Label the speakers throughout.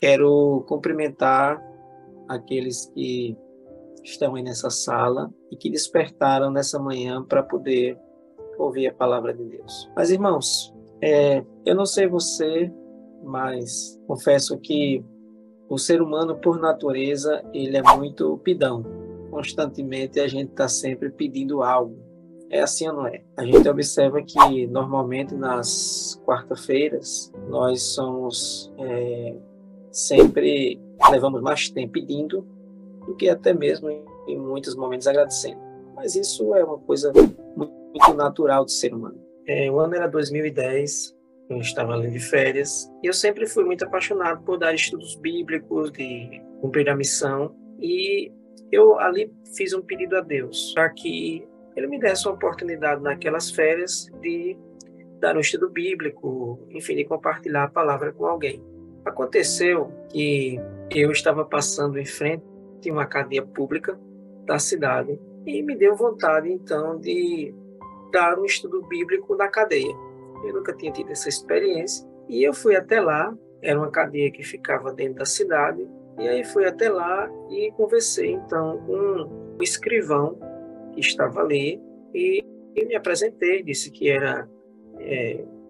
Speaker 1: Quero cumprimentar aqueles que estão aí nessa sala e que despertaram nessa manhã para poder ouvir a palavra de Deus. Mas, irmãos, eu não sei você, mas confesso que o ser humano, por natureza, ele é muito pidão. Constantemente a gente está sempre pedindo algo. É assim ou não é? A gente observa que, normalmente, nas quarta-feiras, nós somos sempre levamos mais tempo pedindo do que até mesmo em muitos momentos agradecendo. Mas isso é uma coisa muito natural do ser humano. O ano era 2010, eu estava ali de férias, e eu sempre fui muito apaixonado por dar estudos bíblicos, de cumprir a missão, e eu ali fiz um pedido a Deus para que Ele me desse uma oportunidade naquelas férias de dar um estudo bíblico, enfim, de compartilhar a palavra com alguém. Aconteceu que eu estava passando em frente a uma cadeia pública da cidade e me deu vontade, então, de dar um estudo bíblico na cadeia. Eu nunca tinha tido essa experiência e eu fui até lá, era uma cadeia que ficava dentro da cidade, e aí fui até lá e conversei, então, com o escrivão que estava ali e me apresentei, disse que era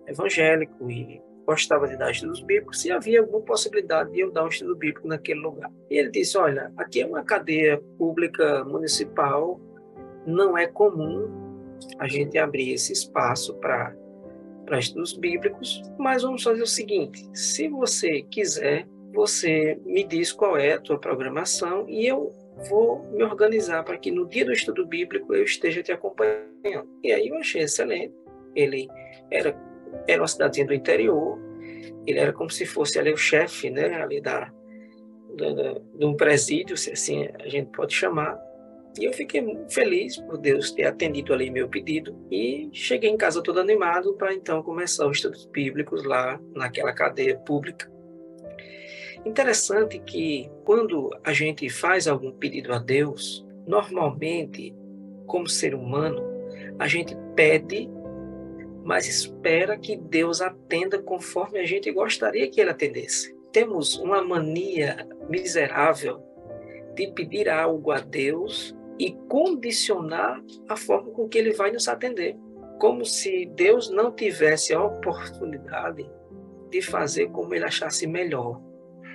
Speaker 1: evangélico e gostava de dar estudos bíblicos, se havia alguma possibilidade de eu dar um estudo bíblico naquele lugar. E ele disse, olha, aqui é uma cadeia pública municipal, não é comum a gente abrir esse espaço para estudos bíblicos, mas vamos fazer o seguinte, se você quiser, você me diz qual é a tua programação e eu vou me organizar para que no dia do estudo bíblico eu esteja te acompanhando. E aí eu achei excelente. Ele era uma cidadezinha do interior, ele era como se fosse ali o chefe, né, ali de um presídio, se assim a gente pode chamar. E eu fiquei muito feliz por Deus ter atendido ali meu pedido e cheguei em casa todo animado para então começar os estudos bíblicos lá naquela cadeia pública. Interessante que quando a gente faz algum pedido a Deus, normalmente, como ser humano, a gente pede, mas espera que Deus atenda conforme a gente gostaria que Ele atendesse. Temos uma mania miserável de pedir algo a Deus e condicionar a forma com que Ele vai nos atender. Como se Deus não tivesse a oportunidade de fazer como Ele achasse melhor.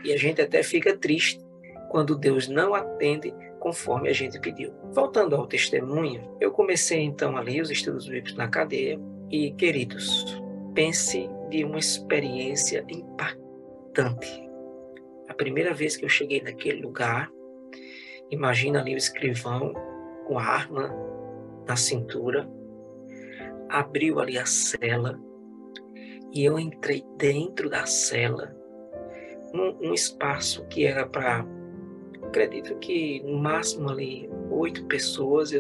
Speaker 1: E a gente até fica triste quando Deus não atende conforme a gente pediu. Voltando ao testemunho, eu comecei então ali os estudos bíblicos na cadeia e, queridos, pense de uma experiência impactante. A primeira vez que eu cheguei naquele lugar, imagina ali o escrivão com a arma na cintura, abriu ali a cela e eu entrei dentro da cela, um espaço que era para, acredito que no máximo ali 8 pessoas,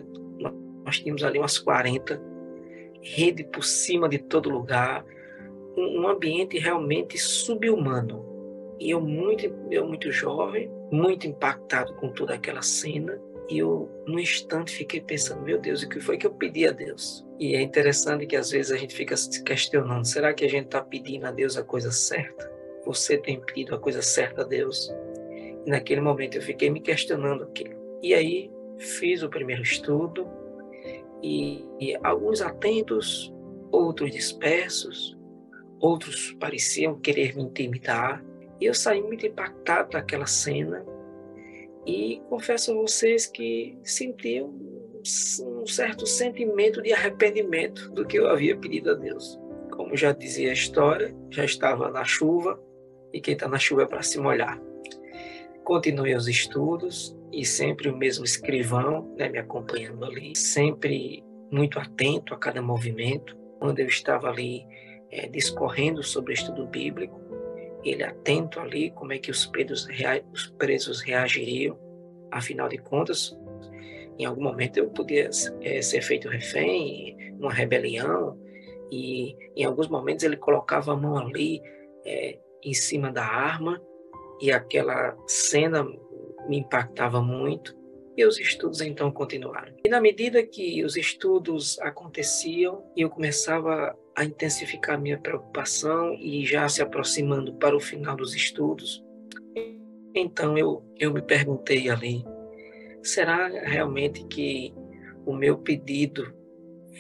Speaker 1: nós tínhamos ali umas 40, rede por cima de todo lugar, um ambiente realmente subhumano. E eu muito jovem, muito impactado com toda aquela cena, e eu, num instante, fiquei pensando, meu Deus, o que foi que eu pedi a Deus? E é interessante que às vezes a gente fica se questionando, será que a gente está pedindo a Deus a coisa certa? Você tem pedido a coisa certa a Deus? E naquele momento eu fiquei me questionando aquilo. E aí fiz o primeiro estudo, e alguns atentos, outros dispersos, outros pareciam querer me intimidar. E eu saí muito impactado daquela cena e confesso a vocês que senti um certo sentimento de arrependimento do que eu havia pedido a Deus. Como já dizia a história, já estava na chuva e quem está na chuva é para se molhar. Continuei os estudos e sempre o mesmo escrivão, né, me acompanhando ali, sempre muito atento a cada movimento. Quando eu estava ali discorrendo sobre o estudo bíblico, ele atento ali como é que os presos reagiriam. Afinal de contas, em algum momento eu podia ser feito refém, uma rebelião, e em alguns momentos ele colocava a mão ali em cima da arma, e aquela cena me impactava muito. E os estudos então continuaram. E na medida que os estudos aconteciam, eu começava a intensificar minha preocupação e já se aproximando para o final dos estudos, Então eu me perguntei ali, será realmente que o meu pedido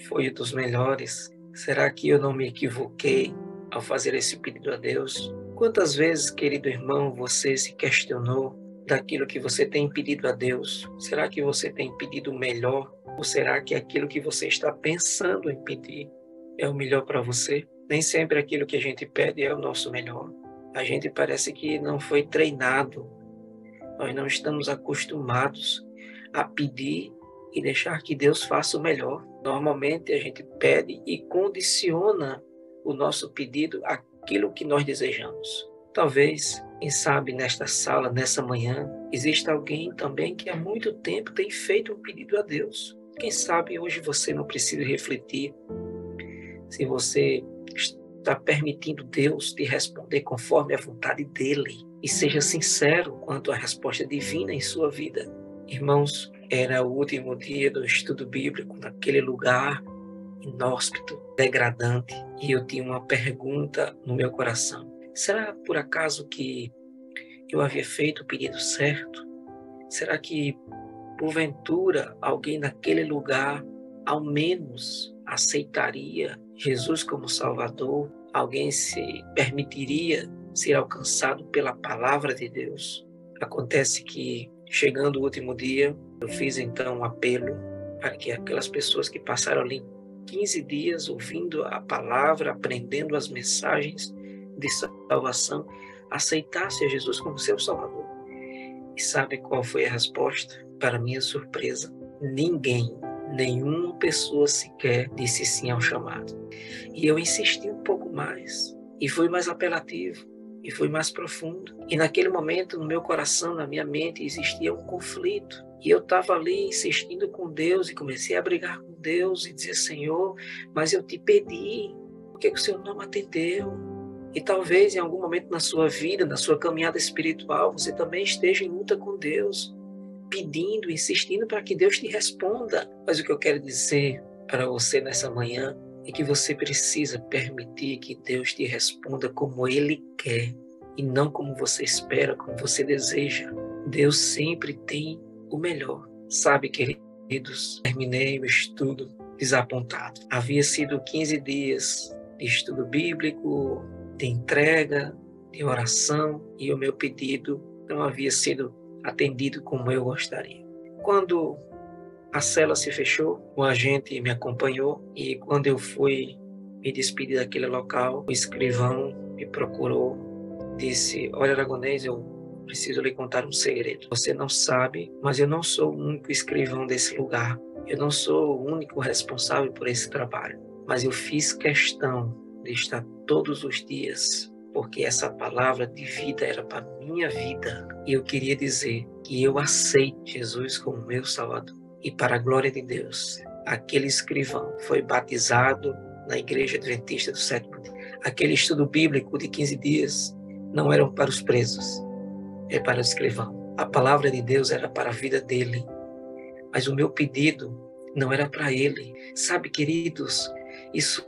Speaker 1: foi um dos melhores? Será que eu não me equivoquei ao fazer esse pedido a Deus? Quantas vezes, querido irmão, você se questionou daquilo que você tem pedido a Deus? Será que você tem pedido o melhor? Ou será que aquilo que você está pensando em pedir é o melhor para você? Nem sempre aquilo que a gente pede é o nosso melhor. A gente parece que não foi treinado. Nós não estamos acostumados a pedir e deixar que Deus faça o melhor. Normalmente a gente pede e condiciona o nosso pedido àquilo que nós desejamos. Talvez, quem sabe, nesta sala, nessa manhã, exista alguém também que há muito tempo tem feito um pedido a Deus. Quem sabe hoje você não precisa refletir se você está permitindo Deus te responder conforme a vontade dele. E seja sincero quanto à resposta divina em sua vida. Irmãos, era o último dia do estudo bíblico naquele lugar inóspito, degradante, e eu tinha uma pergunta no meu coração. Será por acaso que eu havia feito o pedido certo? Será que, porventura, alguém naquele lugar, ao menos, aceitaria Jesus como Salvador? Alguém se permitiria ser alcançado pela palavra de Deus? Acontece que, chegando o último dia, eu fiz então um apelo para que aquelas pessoas que passaram ali 15 dias ouvindo a palavra, aprendendo as mensagens de salvação, aceitassem a Jesus como seu Salvador. E sabe qual foi a resposta? Para minha surpresa, ninguém, nenhuma pessoa sequer disse sim ao chamado. E eu insisti um pouco mais, e fui mais apelativo, e fui mais profundo. E naquele momento, no meu coração, na minha mente, existia um conflito. E eu estava ali insistindo com Deus, e comecei a brigar com Deus, e dizer, Senhor, mas eu te pedi, por que o Senhor não me atendeu? E talvez em algum momento na sua vida, na sua caminhada espiritual, você também esteja em luta com Deus, pedindo, insistindo para que Deus te responda. Mas o que eu quero dizer para você nessa manhã é que você precisa permitir que Deus te responda como Ele quer e não como você espera, como você deseja. Deus sempre tem o melhor. Sabe, queridos, terminei o estudo desapontado. Havia sido 15 dias de estudo bíblico, de entrega, de oração, e o meu pedido não havia sido atendido como eu gostaria. Quando a cela se fechou, o agente me acompanhou, e quando eu fui me despedir daquele local, o escrivão me procurou, disse, olha, Aragonês, eu preciso lhe contar um segredo. Você não sabe, mas eu não sou o único escrivão desse lugar. Eu não sou o único responsável por esse trabalho. Mas eu fiz questão de estar todos os dias, porque essa palavra de vida era para minha vida. E eu queria dizer que eu aceito Jesus como meu Salvador. E para a glória de Deus, aquele escrivão foi batizado na Igreja Adventista do Sétimo Dia. Aquele estudo bíblico de 15 dias não era para os presos, é para o escrivão. A palavra de Deus era para a vida dele, mas o meu pedido não era para ele. Sabe, queridos, isso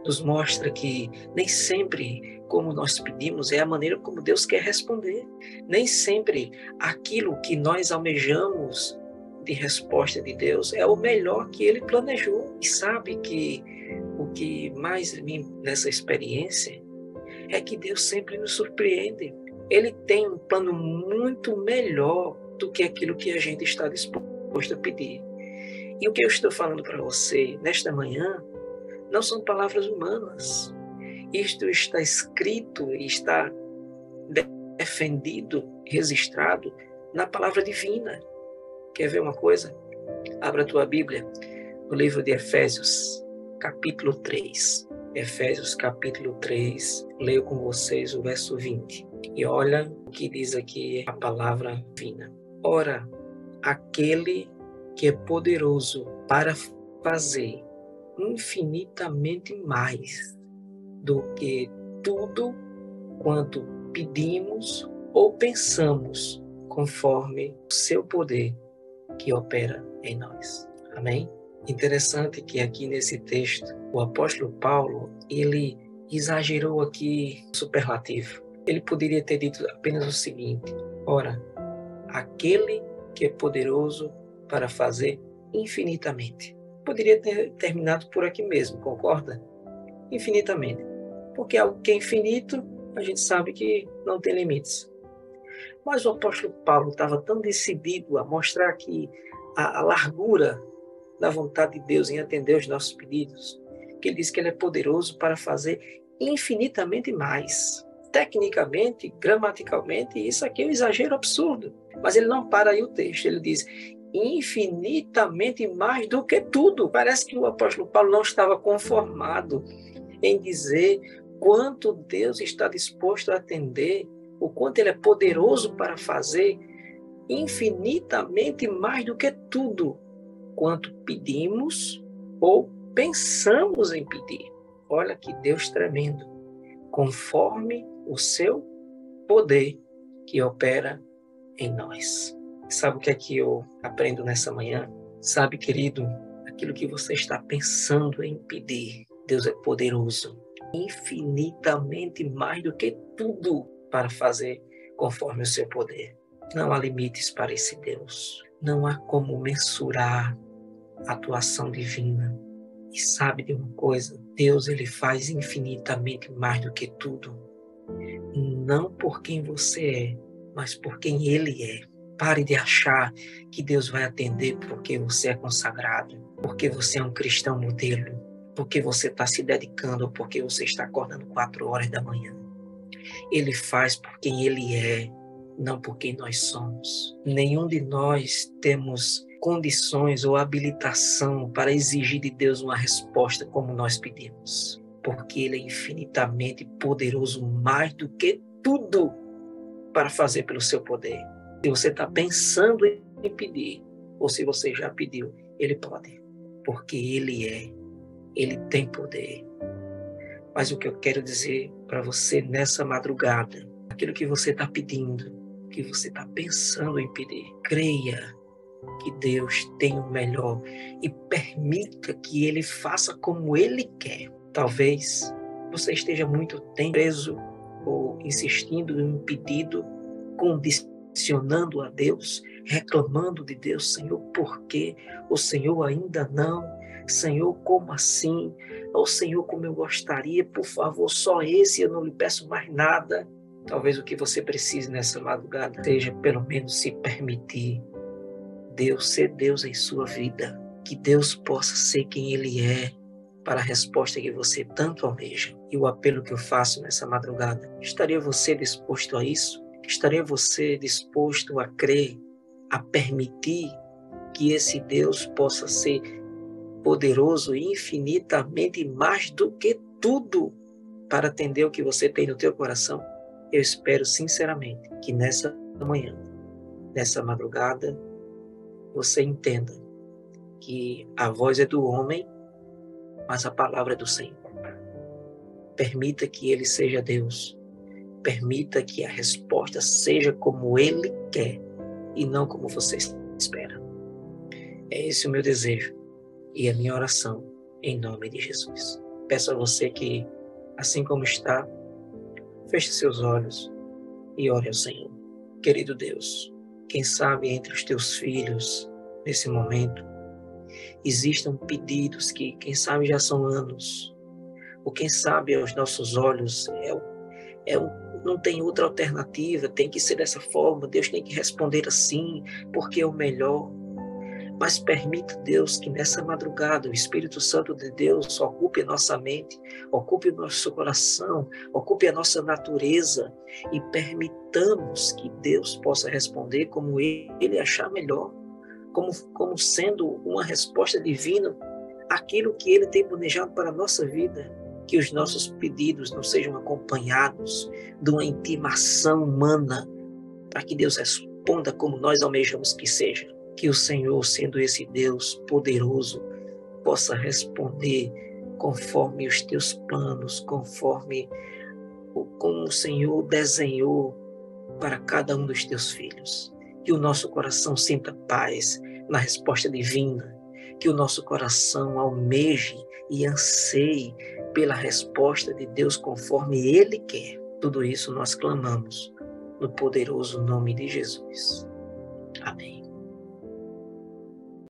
Speaker 1: nos mostra que nem sempre como nós pedimos é a maneira como Deus quer responder. Nem sempre aquilo que nós almejamos de resposta de Deus é o melhor que Ele planejou. E sabe que o que mais nessa experiência é que Deus sempre nos surpreende. Ele tem um plano muito melhor do que aquilo que a gente está disposto a pedir. E o que eu estou falando para você nesta manhã não são palavras humanas. Isto está escrito e está defendido, registrado na palavra divina. Quer ver uma coisa? Abra a tua Bíblia no livro de Efésios, capítulo 3. Efésios, capítulo 3. Leio com vocês o verso 20. E olha o que diz aqui a palavra divina. Ora, aquele que é poderoso para fazer infinitamente mais do que tudo quanto pedimos ou pensamos, conforme o seu poder que opera em nós. Amém? Interessante que aqui nesse texto, o apóstolo Paulo, ele exagerou aqui o superlativo. Ele poderia ter dito apenas o seguinte: ora, aquele que é poderoso para fazer infinitamente. Poderia ter terminado por aqui mesmo, concorda? Infinitamente. Porque algo que é infinito, a gente sabe que não tem limites. Mas o apóstolo Paulo estava tão decidido a mostrar que a largura da vontade de Deus em atender os nossos pedidos, que ele diz que ele é poderoso para fazer infinitamente mais. Tecnicamente, gramaticalmente, isso aqui é um exagero absurdo. Mas ele não para aí o texto, ele diz infinitamente mais do que tudo. Parece que o apóstolo Paulo não estava conformado em dizer quanto Deus está disposto a atender, o quanto ele é poderoso para fazer infinitamente mais do que tudo quanto pedimos ou pensamos em pedir. Olha que Deus tremendo, conforme o seu poder que opera em nós. Sabe o que é que eu aprendo nessa manhã? Sabe, querido, aquilo que você está pensando em pedir, Deus é poderoso, infinitamente mais do que tudo para fazer conforme o seu poder. Não há limites para esse Deus. Não há como mensurar a atuação divina. E sabe de uma coisa? Deus, ele faz infinitamente mais do que tudo. Não por quem você é, mas por quem ele é. Pare de achar que Deus vai atender porque você é consagrado, porque você é um cristão modelo, porque você está se dedicando ou porque você está acordando 4 horas da manhã. Ele faz por quem ele é, não por quem nós somos. Nenhum de nós temos condições ou habilitação para exigir de Deus uma resposta como nós pedimos, porque ele é infinitamente poderoso mais do que tudo para fazer pelo seu poder. Se você está pensando em pedir, ou se você já pediu, ele pode, porque ele tem poder. Mas o que eu quero dizer para você nessa madrugada, aquilo que você está pedindo, que você está pensando em pedir, creia que Deus tem o melhor e permita que ele faça como ele quer. Talvez você esteja muito tempo preso ou insistindo em um pedido, condicionando a Deus, reclamando de Deus: Senhor, por quê? O Senhor ainda não? Senhor, como assim? Oh, Senhor, como eu gostaria, por favor, só esse, eu não lhe peço mais nada. Talvez o que você precise nessa madrugada seja pelo menos se permitir Deus ser Deus em sua vida, que Deus possa ser quem Ele é para a resposta que você tanto almeja. E o apelo que eu faço nessa madrugada, estaria você disposto a isso? Estaria você disposto a crer, a permitir que esse Deus possa ser poderoso e infinitamente mais do que tudo para atender o que você tem no teu coração? Eu espero sinceramente que nessa manhã, nessa madrugada, você entenda que a voz é do homem, mas a palavra é do Senhor. Permita que Ele seja Deus. Permita que a resposta seja como Ele quer e não como você espera. É esse o meu desejo e a minha oração em nome de Jesus. Peço a você que, assim como está, feche seus olhos e ore ao Senhor. Querido Deus, quem sabe entre os teus filhos, nesse momento, existam pedidos que, quem sabe, já são anos, ou quem sabe aos nossos olhos não tem outra alternativa, tem que ser dessa forma, Deus tem que responder assim, porque é o melhor. Mas permita, Deus, que nessa madrugada o Espírito Santo de Deus ocupe a nossa mente, ocupe o nosso coração, ocupe a nossa natureza e permitamos que Deus possa responder como Ele achar melhor, como sendo uma resposta divina àquilo que Ele tem planejado para a nossa vida. Que os nossos pedidos não sejam acompanhados de uma intimação humana, para que Deus responda como nós almejamos que seja. Que o Senhor, sendo esse Deus poderoso, possa responder conforme os teus planos, conforme como o Senhor desenhou para cada um dos teus filhos. Que o nosso coração sinta paz na resposta divina, que o nosso coração almeje e anseie pela resposta de Deus conforme Ele quer. Tudo isso nós clamamos no poderoso nome de Jesus. Amém.